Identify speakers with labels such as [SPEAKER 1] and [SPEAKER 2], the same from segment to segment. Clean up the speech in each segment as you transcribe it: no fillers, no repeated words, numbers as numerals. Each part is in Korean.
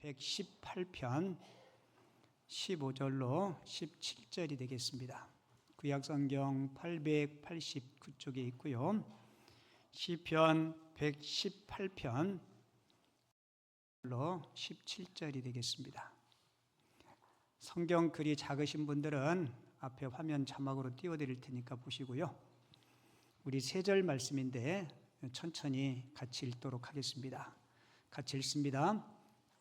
[SPEAKER 1] 118편 15절로 17절이 되겠습니다. 구약성경 889쪽에 있고요. 시편 118편 17절이 되겠습니다. 성경 글이 작으신 분들은 앞에 화면 자막으로 띄워드릴 테니까 보시고요. 우리 3절 말씀인데 천천히 같이 읽도록 하겠습니다. 같이 읽습니다.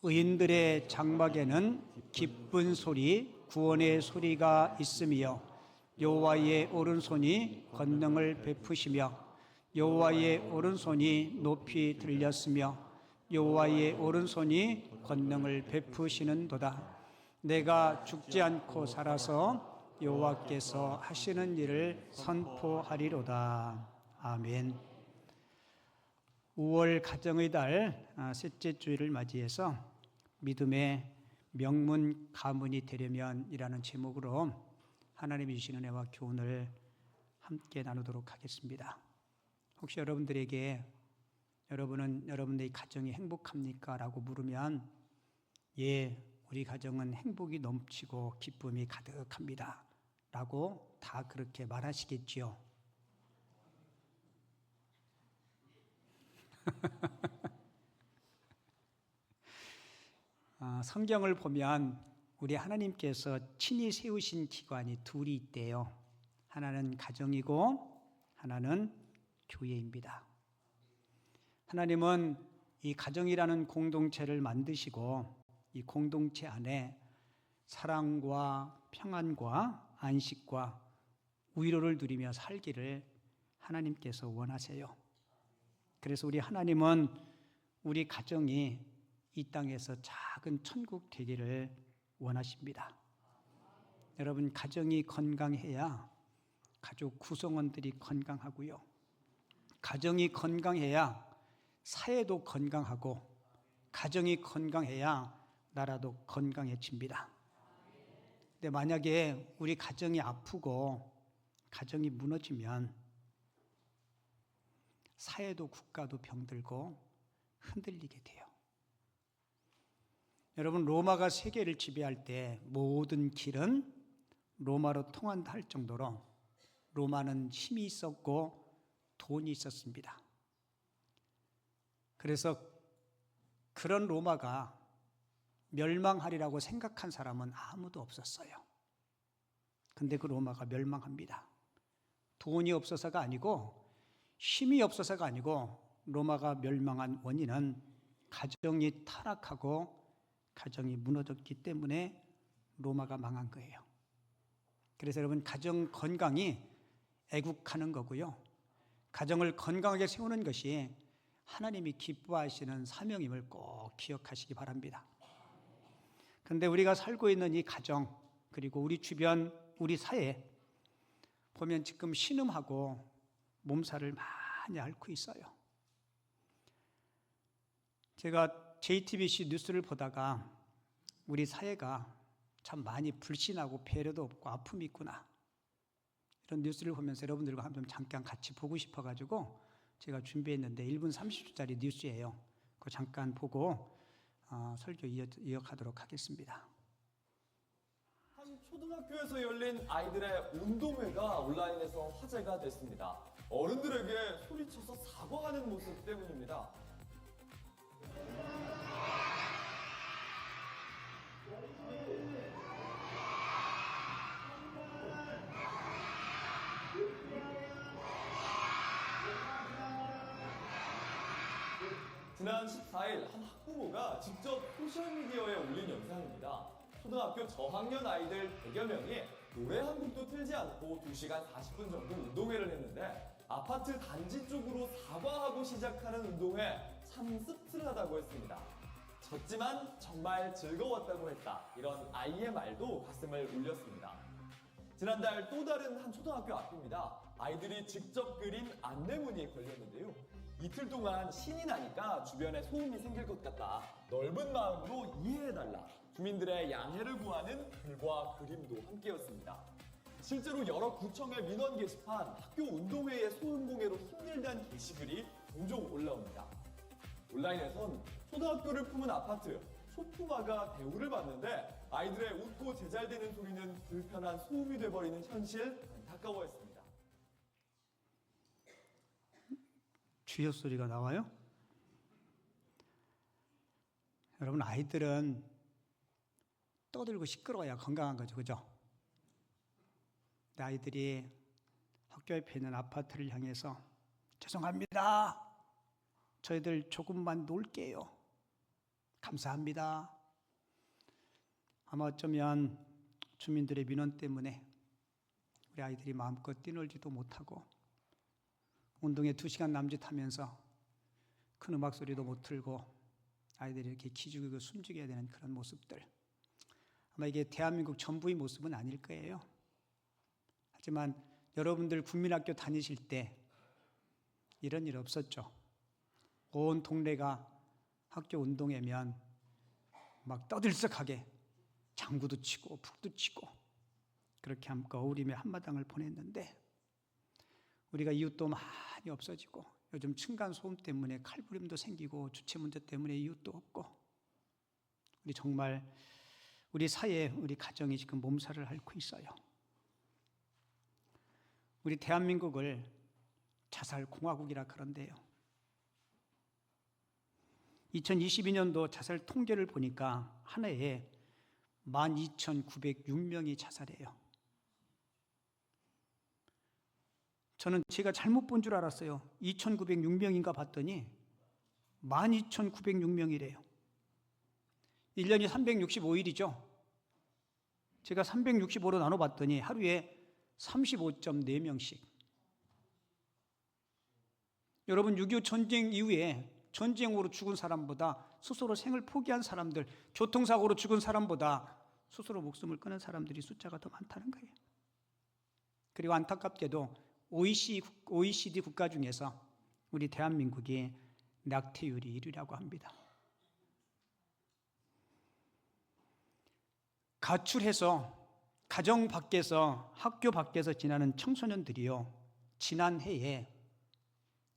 [SPEAKER 1] 의인들의 장막에는 기쁜 소리, 구원의 소리가 있으며 여호와의 오른손이 권능을 베푸시며 여호와의 오른손이 높이 들렸으며 여호와의 오른손이 권능을 베푸시는도다. 내가 죽지 않고 살아서 여호와께서 하시는 일을 선포하리로다. 아멘. 5월 가정의 달 셋째 주일을 맞이해서 믿음의 명문 가문이 되려면이라는 제목으로 하나님이 주시는 은혜와 교훈을 함께 나누도록 하겠습니다. 혹시 여러분들에게 여러분은 여러분의 가정이 행복합니까? 라고 물으면 예, 우리 가정은 행복이 넘치고 기쁨이 가득합니다. 라고 다 그렇게 말하시겠지요. 성경을 보면 우리 하나님께서 친히 세우신 기관이 둘이 있대요. 하나는 가정이고 하나는 교회입니다. 하나님은 이 가정이라는 공동체를 만드시고 이 공동체 안에 사랑과 평안과 안식과 위로를 누리며 살기를 하나님께서 원하세요. 그래서 우리 하나님은 우리 가정이 이 땅에서 작은 천국 되기를 원하십니다. 여러분, 가정이 건강해야 가족 구성원들이 건강하고요. 가정이 건강해야 사회도 건강하고 가정이 건강해야 나라도 건강해집니다. 근데 만약에 우리 가정이 아프고 가정이 무너지면 사회도 국가도 병들고 흔들리게 돼요. 여러분, 로마가 세계를 지배할 때 모든 길은 로마로 통한다 할 정도로 로마는 힘이 있었고 돈이 있었습니다. 그래서 그런 로마가 멸망하리라고 생각한 사람은 아무도 없었어요. 근데 그 로마가 멸망합니다. 돈이 없어서가 아니고 힘이 없어서가 아니고 로마가 멸망한 원인은 가정이 타락하고 가정이 무너졌기 때문에 로마가 망한 거예요. 그래서 여러분, 가정 건강이 애국하는 거고요. 가정을 건강하게 세우는 것이 하나님이 기뻐하시는 사명임을 꼭 기억하시기 바랍니다. 그런데 우리가 살고 있는 이 가정, 그리고 우리 주변, 우리 사회 보면 지금 신음하고 몸살을 많이 앓고 있어요. 제가 JTBC 뉴스를 보다가 우리 사회가 참 많이 불신하고 배려도 없고 아픔이 있구나, 이런 뉴스를 보면서 여러분들과 한번 잠깐 같이 보고 싶어가지고 제가 준비했는데 1분 30초짜리 뉴스예요. 그거 잠깐 보고 설교 이어가도록 하겠습니다.
[SPEAKER 2] 한 초등학교에서 열린 아이들의 운동회가 온라인에서 화제가 됐습니다. 어른들에게 소리쳐서 사과하는 모습 때문입니다. 지난 14일 한 학부모가 직접 소셜미디어에 올린 영상입니다. 초등학교 저학년 아이들 100여 명이 노래 한 곡도 틀지 않고 2시간 40분 정도 운동회를 했는데 아파트 단지 쪽으로 사과하고 시작하는 운동회 참 씁쓸하다고 했습니다. 졌지만 정말 즐거웠다고 했다, 이런 아이의 말도 가슴을 울렸습니다. 지난달 또 다른 한 초등학교 앞입니다. 아이들이 직접 그린 안내문이 걸렸는데요. 이틀 동안 신이 나니까 주변에 소음이 생길 것 같다, 넓은 마음으로 이해해달라, 주민들의 양해를 구하는 글과 그림도 함께였습니다. 실제로 여러 구청의 민원 게시판, 학교 운동회의 소음 공해로 힘들다는 게시글이 종종 올라옵니다. 온라인에선 초등학교를 품은 아파트, 소품화가 대우를 받는데 아이들의 웃고 제잘되는 소리는 불편한 소음이 돼버리는 현실, 안타까워했습니다.
[SPEAKER 1] 쥐어 소리가 나와요? 여러분, 아이들은 떠들고 시끄러워야 건강한 거죠, 그죠? 아이들이 학교 옆에 있는 아파트를 향해서 죄송합니다. 저희들 조금만 놀게요. 감사합니다. 아마 어쩌면 주민들의 민원 때문에 우리 아이들이 마음껏 뛰놀지도 못하고 운동에 2시간 남짓하면서 큰 음악 소리도 못 틀고 아이들이 이렇게 기죽이고 숨죽여야 되는 그런 모습들. 아마 이게 대한민국 전부의 모습은 아닐 거예요. 하지만 여러분들 국민학교 다니실 때 이런 일 없었죠. 온 동네가 학교 운동회면 막 떠들썩하게 장구도 치고 북도 치고 그렇게 함께 어우림의 한마당을 보냈는데 우리가 이웃도 많이 없어지고 요즘 층간소음 때문에 칼부림도 생기고 주체 문제 때문에 이웃도 없고 우리 정말 우리 사회, 우리 가정이 지금 몸살을 앓고 있어요. 우리 대한민국을 자살공화국이라 그런데요. 2022년도 자살 통계를 보니까 한 해에 12,906명이 자살해요. 저는 제가 잘못 본 줄 알았어요. 2,906명인가 봤더니 12,906명이래요. 1년이 365일이죠. 제가 365로 나눠봤더니 하루에 35.4명씩. 여러분, 6.25 전쟁 이후에 전쟁으로 죽은 사람보다 스스로 생을 포기한 사람들, 교통사고로 죽은 사람보다 스스로 목숨을 끊은 사람들이 숫자가 더 많다는 거예요. 그리고 안타깝게도 OECD 국가 중에서 우리 대한민국이 낙태율이 1위라고 합니다. 가출해서 가정 밖에서 학교 밖에서 지나는 청소년들이요, 지난 해에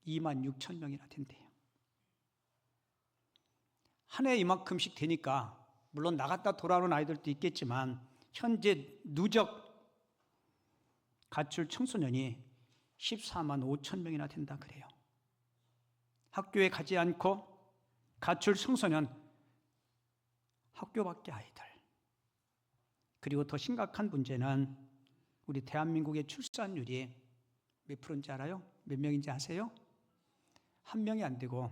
[SPEAKER 1] 26,000명이나 된대요. 한 해 이만큼씩 되니까 물론 나갔다 돌아오는 아이들도 있겠지만 현재 누적 가출 청소년이 14만 5천 명이나 된다 그래요. 학교에 가지 않고 가출 청소년, 학교 밖의 아이들. 그리고 더 심각한 문제는 우리 대한민국의 출산율이 몇 프로인지 알아요? 몇 명인지 아세요? 1명이 안 되고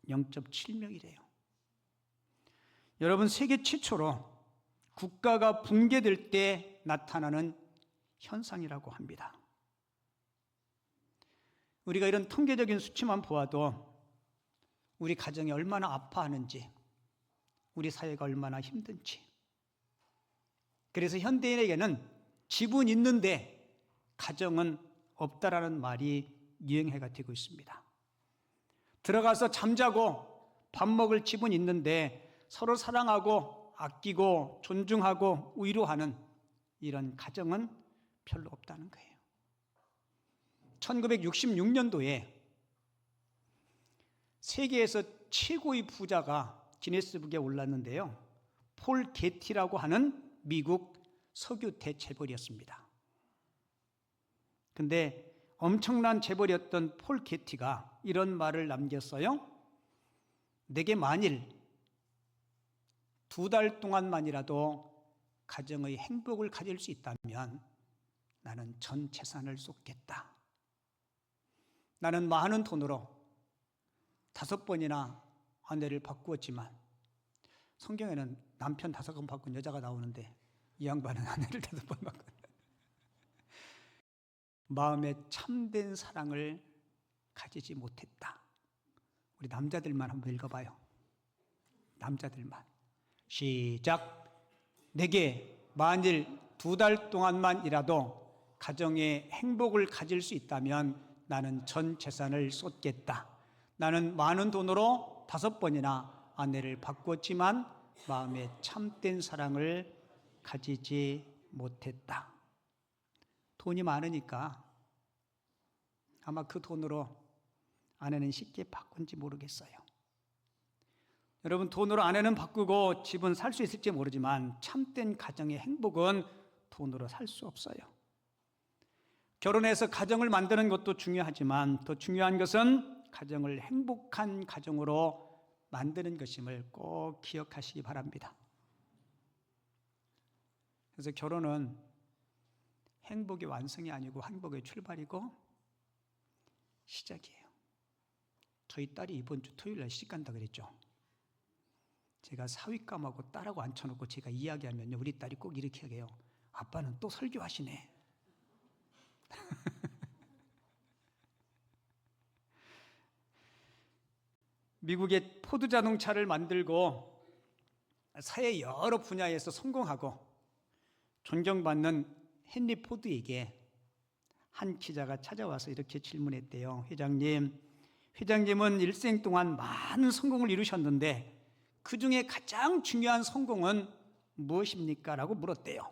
[SPEAKER 1] 0.7명이래요. 여러분, 세계 최초로 국가가 붕괴될 때 나타나는 현상이라고 합니다. 우리가 이런 통계적인 수치만 보아도 우리 가정이 얼마나 아파하는지, 우리 사회가 얼마나 힘든지. 그래서 현대인에게는 집은 있는데 가정은 없다라는 말이 유행해가 되고 있습니다. 들어가서 잠자고 밥 먹을 집은 있는데 서로 사랑하고 아끼고 존중하고 위로하는 이런 가정은 별로 없다는 거예요. 1966년도에 세계에서 최고의 부자가 기네스북에 올랐는데요. 폴 게티라고 하는 미국 석유대 재벌이었습니다. 근데 엄청난 재벌이었던 폴 게티가 이런 말을 남겼어요. 내게 만일 2달 동안만이라도 가정의 행복을 가질 수 있다면 나는 전 재산을 쏟겠다. 나는 많은 돈으로 5번이나 아내를 바꾸었지만 성경에는 남편 5번 바꾼 여자가 나오는데 이 양반은 아내를 5번 바꾼. 마음에 참된 사랑을 가지지 못했다. 우리 남자들만 한번 읽어봐요. 남자들만. 시작. 내게 만일 2달 동안만이라도 가정의 행복을 가질 수 있다면 나는 전 재산을 쏟겠다. 나는 많은 돈으로 5번이나 아내를 바꿨지만 마음에 참된 사랑을 가지지 못했다. 돈이 많으니까 아마 그 돈으로 아내는 쉽게 바꾼지 모르겠어요. 여러분, 돈으로 아내는 바꾸고 집은 살 수 있을지 모르지만 참된 가정의 행복은 돈으로 살 수 없어요. 결혼해서 가정을 만드는 것도 중요하지만 더 중요한 것은 가정을 행복한 가정으로 만드는 것임을 꼭 기억하시기 바랍니다. 그래서 결혼은 행복의 완성이 아니고 행복의 출발이고 시작이에요. 저희 딸이 이번 주 토요일 날 시집 간다 그랬죠. 제가 사윗감하고 딸하고 앉혀놓고 제가 이야기하면요, 우리 딸이 꼭 이렇게 해요. 아빠는 또 설교하시네. 미국의 포드 자동차를 만들고 사회 여러 분야에서 성공하고 존경받는 헨리 포드에게 한 기자가 찾아와서 이렇게 질문했대요. 회장님은 일생 동안 많은 성공을 이루셨는데 그 중에 가장 중요한 성공은 무엇입니까? 라고 물었대요.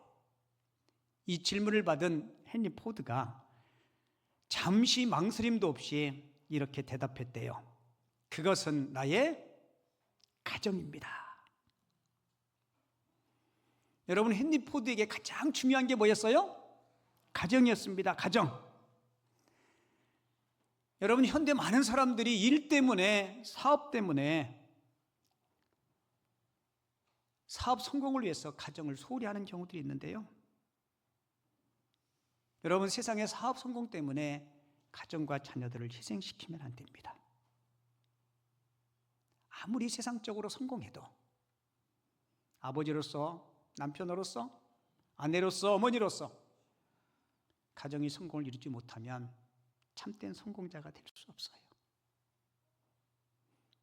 [SPEAKER 1] 이 질문을 받은 헨리 포드가 잠시 망설임도 없이 이렇게 대답했대요. 그것은 나의 가정입니다. 여러분, 헨리 포드에게 가장 중요한 게 뭐였어요? 가정이었습니다. 가정. 여러분, 현대 많은 사람들이 일 때문에, 사업 때문에 사업 성공을 위해서 가정을 소홀히 하는 경우들이 있는데요. 여러분, 세상의 사업 성공 때문에 가정과 자녀들을 희생시키면 안 됩니다. 아무리 세상적으로 성공해도 아버지로서, 남편으로서, 아내로서, 어머니로서 가정이 성공을 이루지 못하면 참된 성공자가 될 수 없어요.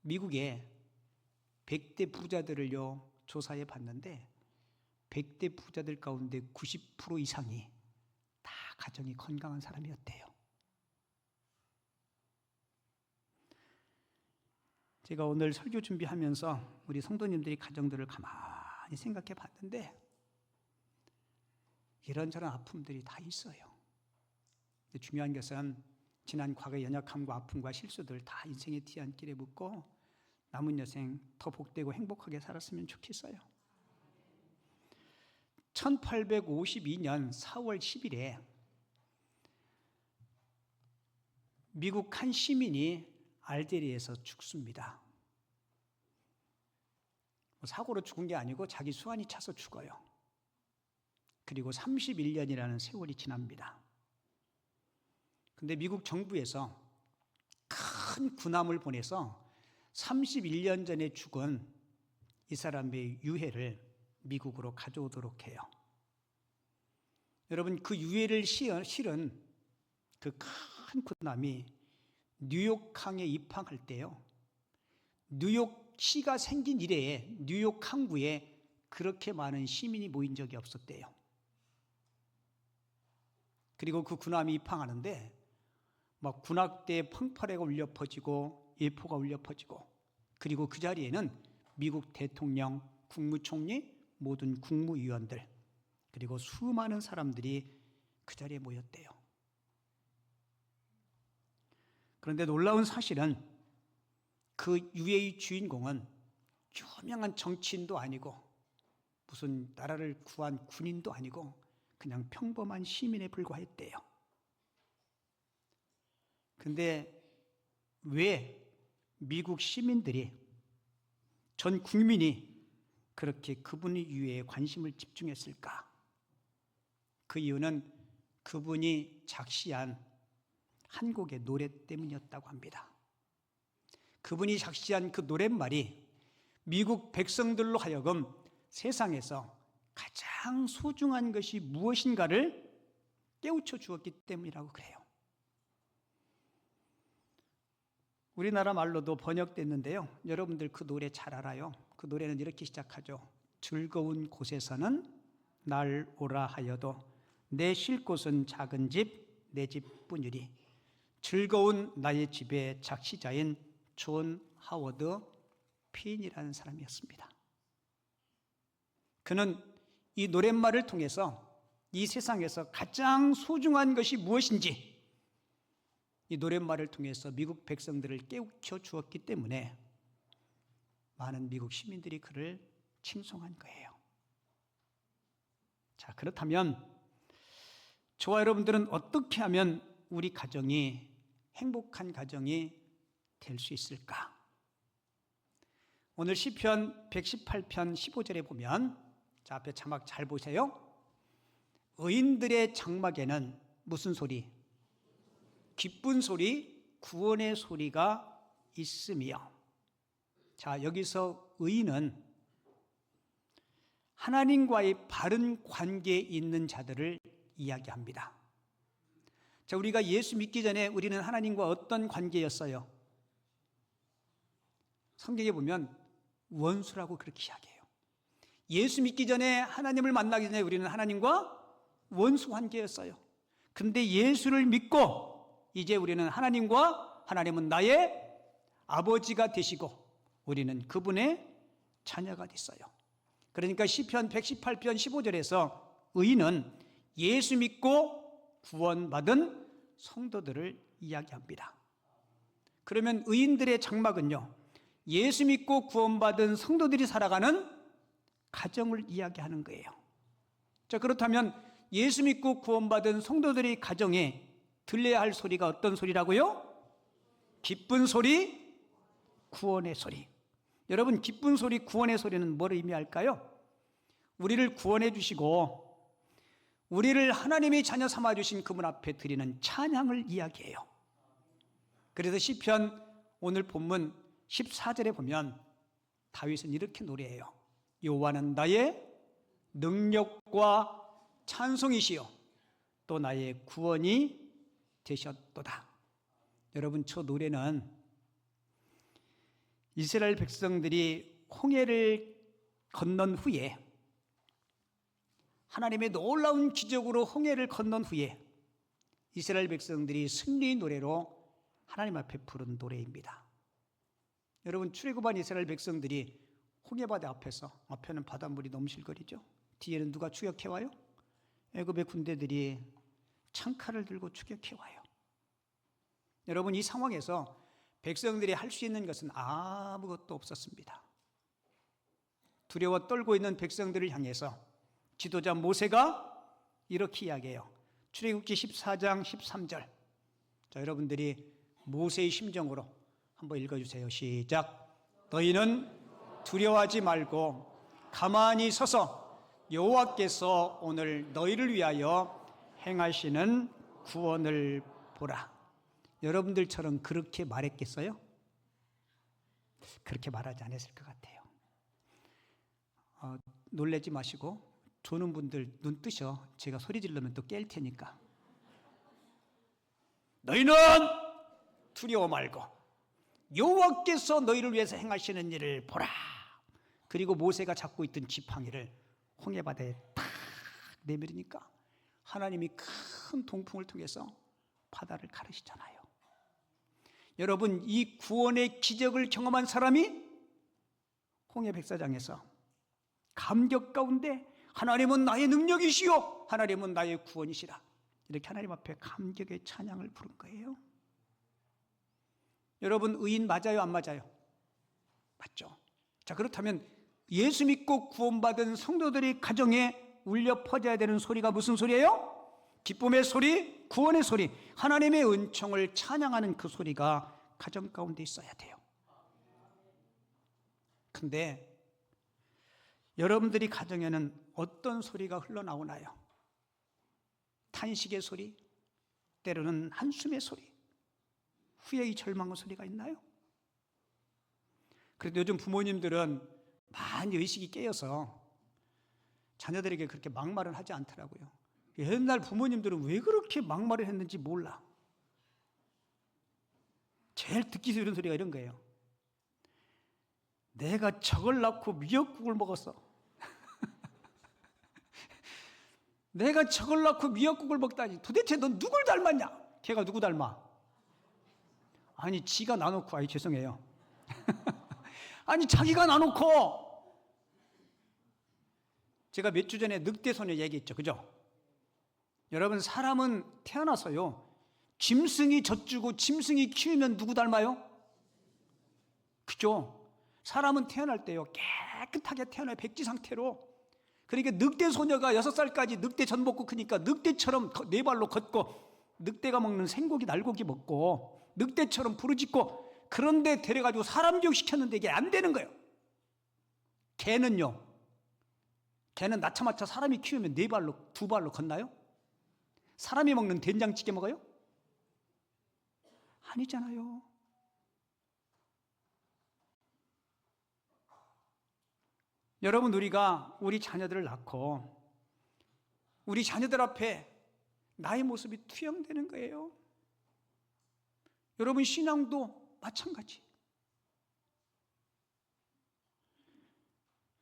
[SPEAKER 1] 미국의 100대 부자들을요 조사해 봤는데 100대 부자들 가운데 90% 이상이 다 가정이 건강한 사람이었대요. 제가 오늘 설교 준비하면서 우리 성도님들이 가정들을 가만히 생각해 봤는데 이런저런 아픔들이 다 있어요. 근데 중요한 것은 지난 과거의 연약함과 아픔과 실수들 다 인생의 뒤안길에 묻고 남은 여생 더 복되고 행복하게 살았으면 좋겠어요. 1852년 4월 10일에 미국 한 시민이 알제리에서 죽습니다. 사고로 죽은 게 아니고 자기 수완이 차서 죽어요. 그리고 31년이라는 세월이 지납니다. 근데 미국 정부에서 큰 군함을 보내서 31년 전에 죽은 이 사람의 유해를 미국으로 가져오도록 해요. 여러분, 그 유해를 실은 그 큰 군함이 뉴욕항에 입항할 때요, 뉴욕시가 생긴 이래에 뉴욕 항구에 그렇게 많은 시민이 모인 적이 없었대요. 그리고 그 군함이 입항하는데 막 군악대 펑파레가 울려 퍼지고 예포가 울려 퍼지고, 그리고 그 자리에는 미국 대통령, 국무총리, 모든 국무위원들, 그리고 수많은 사람들이 그 자리에 모였대요. 그런데 놀라운 사실은 그 유해의 주인공은 유명한 정치인도 아니고 무슨 나라를 구한 군인도 아니고 그냥 평범한 시민에 불과했대요. 근데 왜 미국 시민들이, 전 국민이 그렇게 그분의 유해에 관심을 집중했을까? 그 이유는 그분이 작시한 한 곡의 노래 때문이었다고 합니다. 그분이 작시한 그 노랫말이 미국 백성들로 하여금 세상에서 가장 소중한 것이 무엇인가를 깨우쳐 주었기 때문이라고 그래요. 우리나라 말로도 번역됐는데요, 여러분들 그 노래 잘 알아요. 그 노래는 이렇게 시작하죠. 즐거운 곳에서는 날 오라 하여도 내 쉴 곳은 작은 집, 내 집뿐이리. 즐거운 나의 집의 작시자인 존 하워드 핀이라는 사람이었습니다. 그는 이 노랫말을 통해서 이 세상에서 가장 소중한 것이 무엇인지 이 노랫말을 통해서 미국 백성들을 깨우쳐 주었기 때문에 많은 미국 시민들이 그를 칭송한 거예요. 자, 그렇다면 저와 여러분들은 어떻게 하면 우리 가정이 행복한 가정이 될 수 있을까? 오늘 시편 118편 15절에 보면, 자, 앞에 자막 잘 보세요. 의인들의 장막에는 무슨 소리? 기쁜 소리, 구원의 소리가 있으며. 자, 여기서 의인은 하나님과의 바른 관계에 있는 자들을 이야기합니다. 자, 우리가 예수 믿기 전에 우리는 하나님과 어떤 관계였어요? 성경에 보면 원수라고 그렇게 이야기해요. 예수 믿기 전에, 하나님을 만나기 전에 우리는 하나님과 원수 관계였어요. 근데 예수를 믿고 이제 우리는 하나님과, 하나님은 나의 아버지가 되시고 우리는 그분의 자녀가 됐어요. 그러니까 시편 118편 15절에서 의인은 예수 믿고 구원받은 성도들을 이야기합니다. 그러면 의인들의 장막은요, 예수 믿고 구원받은 성도들이 살아가는 가정을 이야기하는 거예요. 자, 그렇다면 예수 믿고 구원받은 성도들의 가정에 들려야 할 소리가 어떤 소리라고요? 기쁜 소리, 구원의 소리. 여러분, 기쁜 소리, 구원의 소리는 뭘 의미할까요? 우리를 구원해 주시고 우리를 하나님의 자녀 삼아 주신 그분 앞에 드리는 찬양을 이야기해요. 그래서 시편 오늘 본문 14절에 보면 다윗은 이렇게 노래해요. 여호와는 나의 능력과 찬송이시요 또 나의 구원이 되셨도다. 여러분, 저 노래는 이스라엘 백성들이 홍해를 건넌 후에, 하나님의 놀라운 기적으로 홍해를 건넌 후에 이스라엘 백성들이 승리 노래로 하나님 앞에 부른 노래입니다. 여러분, 출애굽한 이스라엘 백성들이 홍해바다 앞에는 바닷물이 넘실거리죠. 뒤에는 누가 추격해와요? 애굽의 군대들이 창칼을 들고 추격해와요. 여러분, 이 상황에서 백성들이 할 수 있는 것은 아무것도 없었습니다. 두려워 떨고 있는 백성들을 향해서 지도자 모세가 이렇게 이야기해요. 출애굽기 14장 13절. 자, 여러분들이 모세의 심정으로 한번 읽어주세요. 시작. 너희는 두려워하지 말고 가만히 서서 여호와께서 오늘 너희를 위하여 행하시는 구원을 보라. 여러분들처럼 그렇게 말했겠어요? 그렇게 말하지 않았을 것 같아요. 놀라지 마시고 조는 분들 눈 뜨셔. 제가 소리 지르면 또 깰 테니까. 너희는 두려워 말고 여호와께서 너희를 위해서 행하시는 일을 보라. 그리고 모세가 잡고 있던 지팡이를 홍해바다에 탁 내밀으니까 하나님이 큰 동풍을 통해서 바다를 가르시잖아요. 여러분, 이 구원의 기적을 경험한 사람이 홍해 백사장에서 감격 가운데 하나님은 나의 능력이시오, 하나님은 나의 구원이시라, 이렇게 하나님 앞에 감격의 찬양을 부른 거예요. 여러분, 의인 맞아요, 안 맞아요? 맞죠? 자, 그렇다면 예수 믿고 구원받은 성도들이 가정에 울려 퍼져야 되는 소리가 무슨 소리예요? 기쁨의 소리, 구원의 소리, 하나님의 은총을 찬양하는 그 소리가 가정 가운데 있어야 돼요. 근데 여러분들이 가정에는 어떤 소리가 흘러나오나요? 탄식의 소리, 때로는 한숨의 소리, 후회의 절망의 소리가 있나요? 그래도 요즘 부모님들은 많이 의식이 깨어서 자녀들에게 그렇게 막말을 하지 않더라고요. 옛날 부모님들은 왜 그렇게 막말을 했는지 몰라. 제일 듣기 싫은 소리가 이런 거예요. 내가 저걸 낳고 미역국을 먹었어. 내가 저걸 낳고 미역국을 먹다니. 도대체 넌 누굴 닮았냐? 걔가 누구 닮아? 아니, 지가 나놓고, 죄송해요. 아니, 자기가 나놓고. 제가 몇 주 전에 늑대소녀 얘기했죠, 그죠? 여러분, 사람은 태어나서요, 짐승이 젖주고 짐승이 키우면 누구 닮아요? 그죠? 사람은 태어날 때요 깨끗하게 태어나요. 백지 상태로. 그러니까 늑대 소녀가 6살까지 늑대 젖 먹고 크니까 늑대처럼 네 발로 걷고 늑대가 먹는 생고기 날고기 먹고 늑대처럼 부르짖고 그런데 데려가지고 사람 교육시켰는데 이게 안 되는 거예요. 개는요. 개는 낳자마자 사람이 키우면 4발로 2발로 걷나요? 사람이 먹는 된장찌개 먹어요? 아니잖아요. 여러분, 우리가 우리 자녀들을 낳고 우리 자녀들 앞에 나의 모습이 투영되는 거예요. 여러분, 신앙도 마찬가지.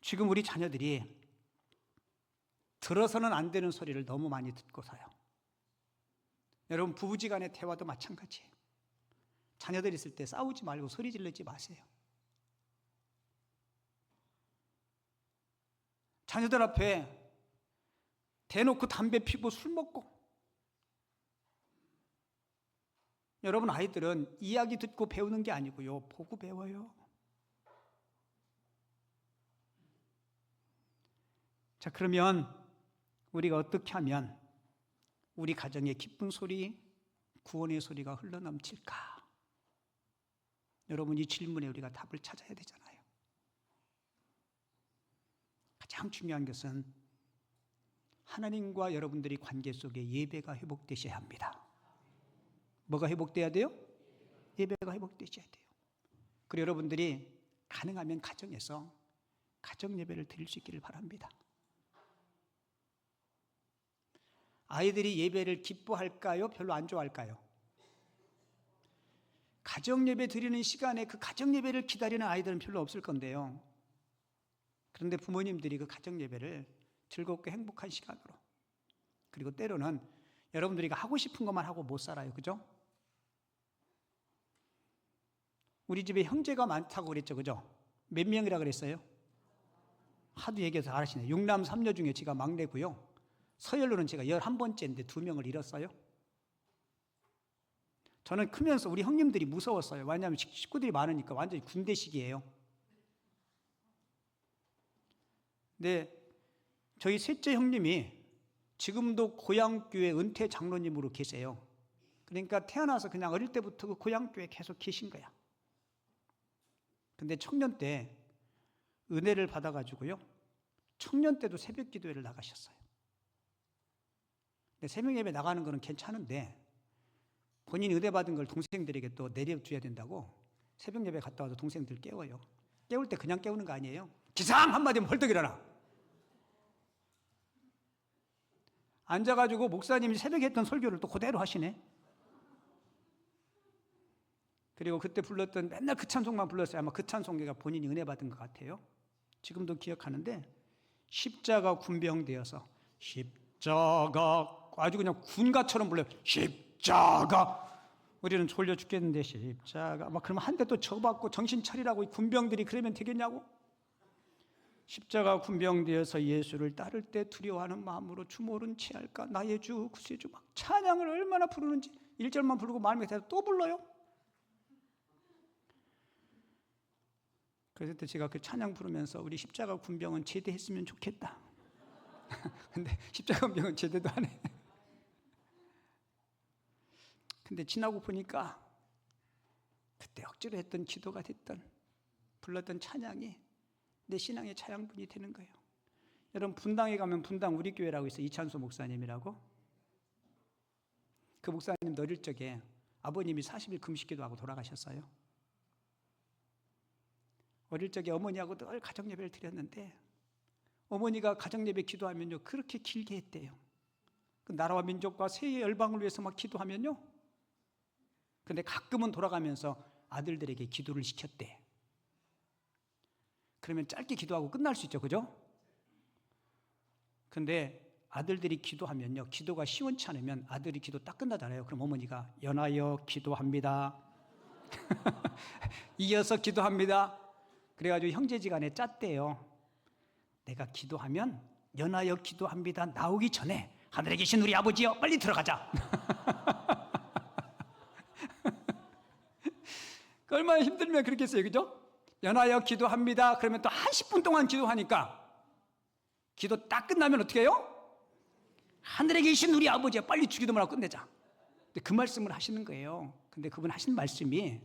[SPEAKER 1] 지금 우리 자녀들이 들어서는 안 되는 소리를 너무 많이 듣고서요. 여러분, 부부지간의 대화도 마찬가지예요. 자녀들 있을 때 싸우지 말고 소리 지르지 마세요. 자녀들 앞에 대놓고 담배 피고 술 먹고. 여러분, 아이들은 이야기 듣고 배우는 게 아니고요, 보고 배워요. 자, 그러면 우리가 어떻게 하면 우리 가정에 기쁜 소리, 구원의 소리가 흘러넘칠까? 여러분, 이 질문에 우리가 답을 찾아야 되잖아요. 가장 중요한 것은 하나님과 여러분들이 관계 속에 예배가 회복되셔야 합니다. 뭐가 회복돼야 돼요? 예배가 회복되셔야 돼요. 그리고 여러분들이 가능하면 가정에서 가정 예배를 드릴 수 있기를 바랍니다. 아이들이 예배를 기뻐할까요? 별로 안 좋아할까요? 가정 예배 드리는 시간에 그 가정 예배를 기다리는 아이들은 별로 없을 건데요. 그런데 부모님들이 그 가정 예배를 즐겁고 행복한 시간으로, 그리고 때로는 여러분들이 하고 싶은 것만 하고 못 살아요. 그죠? 우리 집에 형제가 많다고 그랬죠. 그죠? 몇 명이라 그랬어요? 하도 얘기해서 알아시네요. 6남 3녀 중에 제가 막내고요. 서열로는 제가 11번째인데 2명을 잃었어요. 저는 크면서 우리 형님들이 무서웠어요. 왜냐하면 식구들이 많으니까 완전히 군대식이에요. 근데 저희 셋째 형님이 지금도 고향교회 은퇴 장로님으로 계세요. 그러니까 태어나서 그냥 어릴 때부터 그 고향교회에 계속 계신 거야. 근데 청년 때 은혜를 받아가지고요, 청년 때도 새벽 기도회를 나가셨어요. 근데 새벽 예배 나가는 거는 괜찮은데 본인이 은혜 받은 걸 동생들에게 또 내려줘야 된다고 새벽 예배 갔다 와서 동생들 깨워요. 깨울 때 그냥 깨우는 거 아니에요. 기상 한마디면 벌떡 일어나. 앉아가지고 목사님이 새벽에 했던 설교를 또 그대로 하시네. 그리고 그때 불렀던 맨날 그 찬송만 불렀어요. 아마 그 찬송가 본인이 은혜 받은 것 같아요. 지금도 기억하는데, 십자가 군병되어서 십자가, 아주 그냥 군가처럼 불러요. 십자가. 우리는 졸려 죽겠는데 십자가 막 그러면 한 대 또 쳐받고 정신 차리라고 군병들이 그러면 되겠냐고. 십자가 군병되어서 예수를 따를 때 두려워하는 마음으로 주모른 취할까, 나의 주 구세주, 막 찬양을 얼마나 부르는지 1절만 부르고 마음에 대해서 또 불러요. 그래서 그때 제가 그 찬양 부르면서 우리 십자가 군병은 제대했으면 좋겠다. 근데 십자가 군병은 제대도 안 해. 근데 지나고 보니까 그때 억지로 했던 기도가 됐던, 불렀던 찬양이 내 신앙의 차양분이 되는 거예요. 여러분, 분당에 가면 분당 우리 교회라고 있어요. 이찬수 목사님이라고. 그 목사님도 어릴 적에 아버님이 40일 금식기도하고 돌아가셨어요. 어릴 적에 어머니하고 늘 가정예배를 드렸는데 어머니가 가정예배 기도하면요 그렇게 길게 했대요. 그 나라와 민족과 세계 열방을 위해서 막 기도하면요, 근데 가끔은 돌아가면서 아들들에게 기도를 시켰대. 그러면 짧게 기도하고 끝날 수 있죠. 그죠? 근데 아들들이 기도하면요, 기도가 시원치 않으면 아들이 기도 딱 끝나잖아요. 그럼 어머니가 연하여 기도합니다. 이어서 기도합니다. 그래가지고 형제지간에 짰대요. 내가 기도하면 연하여 기도합니다 나오기 전에 하늘에 계신 우리 아버지여 빨리 들어가자. 얼마나 힘들면 그렇게 했어요. 그죠? 연하여 기도합니다. 그러면 또 한 10분 동안 기도하니까 기도 딱 끝나면 어떻게 해요? 하늘에 계신 우리 아버지야, 빨리 주기도만 하고 끝내자. 근데 그 말씀을 하시는 거예요. 근데 그분 하신 말씀이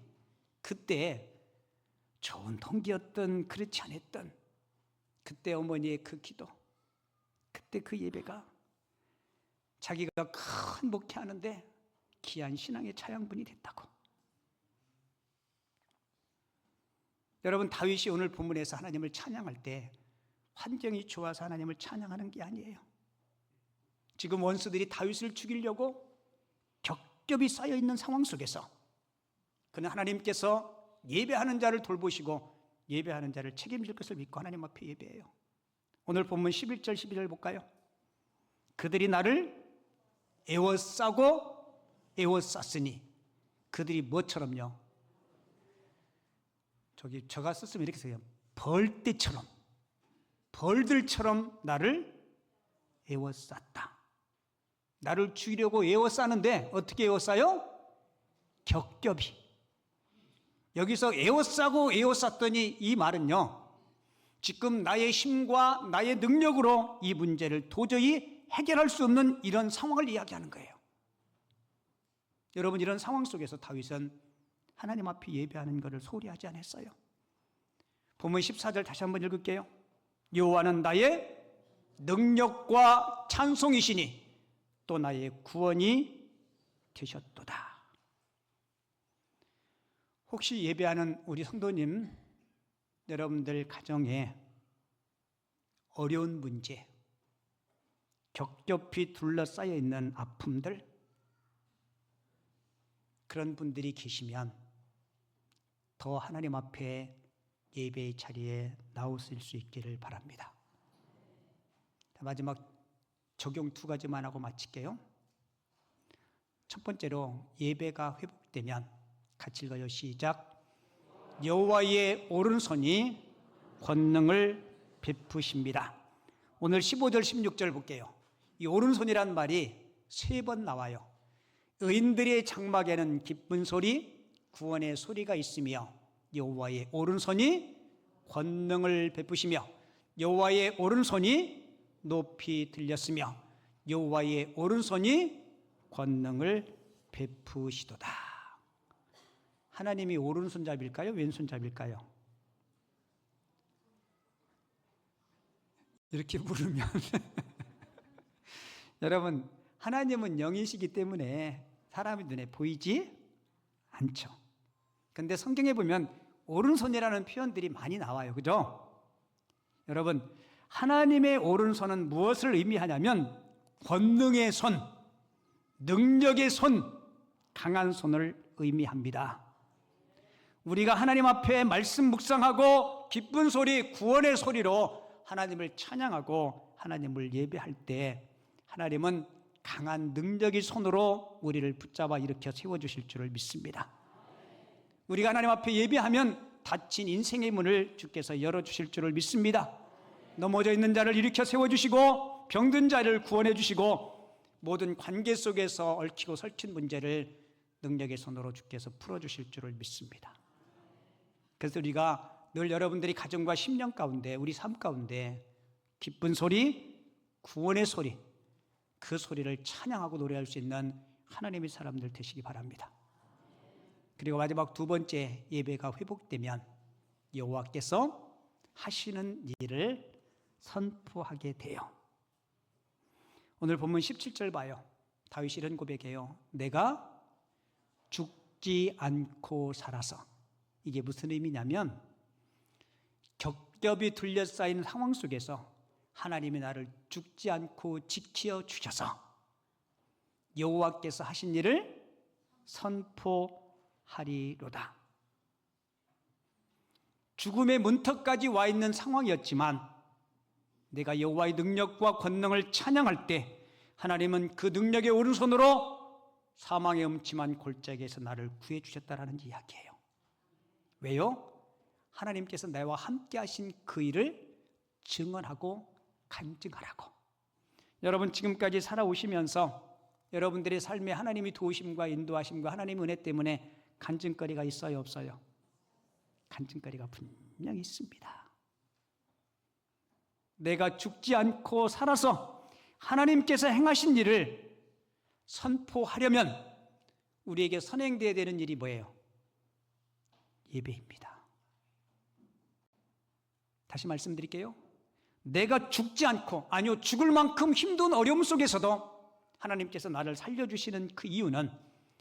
[SPEAKER 1] 그때 좋은 동기였던 그렇지 않았던 그때 어머니의 그 기도, 그때 그 예배가 자기가 큰 목회하는데 귀한 신앙의 차양분이 됐다고. 여러분, 다윗이 오늘 본문에서 하나님을 찬양할 때 환경이 좋아서 하나님을 찬양하는 게 아니에요. 지금 원수들이 다윗을 죽이려고 겹겹이 쌓여 있는 상황 속에서 그는 하나님께서 예배하는 자를 돌보시고 예배하는 자를 책임질 것을 믿고 하나님 앞에 예배해요. 오늘 본문 11절 12절 볼까요? 그들이 나를 애워싸고 애워쌌으니, 그들이 뭐처럼요? 저가 썼으면 이렇게 써요. 벌떼처럼, 벌들처럼 나를 애워쌌다. 나를 죽이려고 애워싸는데 어떻게 애워싸요? 겹겹이. 여기서 애워싸고 애워쌌더니 이 말은요, 지금 나의 힘과 나의 능력으로 이 문제를 도저히 해결할 수 없는 이런 상황을 이야기하는 거예요. 여러분, 이런 상황 속에서 다윗은 하나님 앞에 예배하는 것을 소홀히 하지 않았어요. 본문 14절 다시 한번 읽을게요. 여호와는 나의 능력과 찬송이시니 또 나의 구원이 되셨도다. 혹시 예배하는 우리 성도님, 여러분들 가정에 어려운 문제, 겹겹이 둘러싸여 있는 아픔들, 그런 분들이 계시면 더 하나님 앞에 예배의 자리에 나오실 수 있기를 바랍니다. 마지막 적용 2가지만 하고 마칠게요. 첫 번째로, 예배가 회복되면 같이 읽어요. 시작. 여호와의 오른손이 권능을 베푸십니다. 오늘 15절 16절 볼게요. 이 오른손이란 말이 3번 나와요. 의인들의 장막에는 기쁜 소리, 구원의 소리가 있으며 여호와의 오른손이 권능을 베푸시며 여호와의 오른손이 높이 들렸으며 여호와의 오른손이 권능을 베푸시도다. 하나님이 오른손잡일까요? 왼손잡일까요? 이렇게 물으면 여러분, 하나님은 영이시기 때문에 사람의 눈에 보이지 않죠. 근데 성경에 보면 오른손이라는 표현들이 많이 나와요. 그죠? 여러분, 하나님의 오른손은 무엇을 의미하냐면 권능의 손, 능력의 손, 강한 손을 의미합니다. 우리가 하나님 앞에 말씀 묵상하고 기쁜 소리, 구원의 소리로 하나님을 찬양하고 하나님을 예배할 때 하나님은 강한 능력의 손으로 우리를 붙잡아 일으켜 세워주실 줄을 믿습니다. 우리가 하나님 앞에 예배하면 닫힌 인생의 문을 주께서 열어주실 줄을 믿습니다. 넘어져 있는 자를 일으켜 세워주시고 병든 자를 구원해 주시고 모든 관계 속에서 얽히고 설친 문제를 능력의 손으로 주께서 풀어주실 줄을 믿습니다. 그래서 우리가 늘 여러분들이 가정과 심령 가운데, 우리 삶 가운데 기쁜 소리, 구원의 소리, 그 소리를 찬양하고 노래할 수 있는 하나님의 사람들 되시기 바랍니다. 그리고 마지막 2번째, 예배가 회복되면 여호와께서 하시는 일을 선포하게 돼요. 오늘 본문 17절 봐요. 다윗이 이런 고백해요. 내가 죽지 않고 살아서. 이게 무슨 의미냐면 겹겹이 둘러싸인 상황 속에서 하나님이 나를 죽지 않고 지켜 주셔서 여호와께서 하신 일을 선포하리로다. 죽음의 문턱까지 와 있는 상황이었지만 내가 여호와의 능력과 권능을 찬양할 때 하나님은 그 능력의 오른손으로 사망의 음침한 골짜기에서 나를 구해 주셨다라는 이야기예요. 왜요? 하나님께서 나와 함께 하신 그 일을 증언하고 간증하라고. 여러분, 지금까지 살아오시면서 여러분들의 삶에 하나님이 도우심과 인도하심과 하나님의 은혜 때문에 간증거리가 있어요, 없어요? 간증거리가 분명히 있습니다. 내가 죽지 않고 살아서 하나님께서 행하신 일을 선포하려면 우리에게 선행되어야 되는 일이 뭐예요? 예배입니다. 다시 말씀드릴게요. 내가 죽지 않고, 아니요, 죽을 만큼 힘든 어려움 속에서도 하나님께서 나를 살려주시는 그 이유는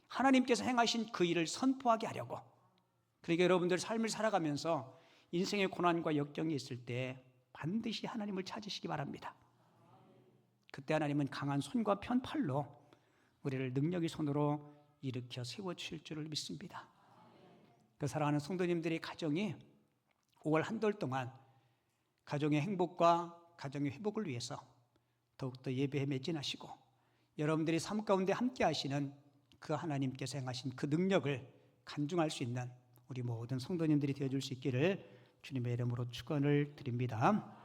[SPEAKER 1] 하나님께서 행하신 그 일을 선포하게 하려고. 그러니까 여러분들 삶을 살아가면서 인생의 고난과 역경이 있을 때 반드시 하나님을 찾으시기 바랍니다. 그때 하나님은 강한 손과 편팔로 우리를 능력의 손으로 일으켜 세워주실 줄을 믿습니다. 그 사랑하는 성도님들의 가정이 5월 한 달 동안 가정의 행복과 가정의 회복을 위해서 더욱더 예배에 매진하시고 여러분들이 삶 가운데 함께 하시는 그 하나님께서 행하신 그 능력을 간증할 수 있는 우리 모든 성도님들이 되어줄 수 있기를 주님의 이름으로 축원을 드립니다.